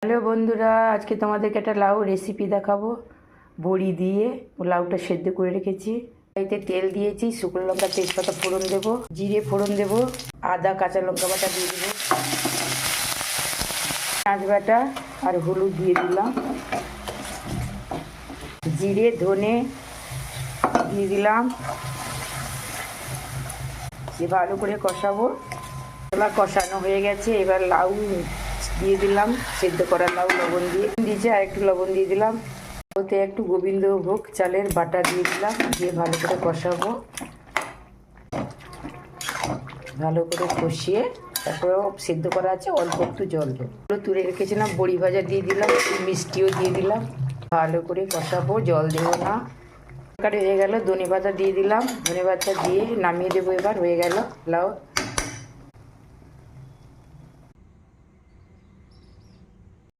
Hello বন্ধুরা, আজকে তোমাদেরকে একটা লাউ রেসিপি দেখাবো। বড়ি দিয়ে লাউটা সেদ্ধ করে রেখেছি। এতে তেল দিয়েছি, শুকনো লঙ্কা তেজপাতা ফোড়ন দেবো, জিরে ফোড়ন দেবো, আদা কাঁচা লঙ্কা বাটা দিয়ে দেবো, পেঁয়াজ বাটা আর হলুদ দিয়ে দিলাম, জিরে ধনে দিয়ে দিলাম। ভালো করে কষাবো। মশলা কষানো হয়ে গেছে, এবার লাউ দিয়ে দিলাম, সেদ্ধ করা লাউ লবণ দিয়েছি, আর একটু লবণ দিয়ে দিলাম। ওতে একটু গোবিন্দভোগ চালের বাটা দিয়ে দিলাম, দিয়ে ভালো করে কষাবো। ভালো করে কষিয়ে তারপরেও সেদ্ধ করা আছে, অল্প একটু জল দেবো। তুলে রেখেছিলাম বড়ি ভাজা দিয়ে দিলাম, একটু মিষ্টিও দিয়ে দিলাম। ভালো করে কষাবো, জল দেবো না। তরকারি হয়ে গেল, ধনে পাতা দিয়ে দিলাম, ধনে পাতা দিয়ে নামিয়ে দেবো। এবার হয়ে গেল লাউ।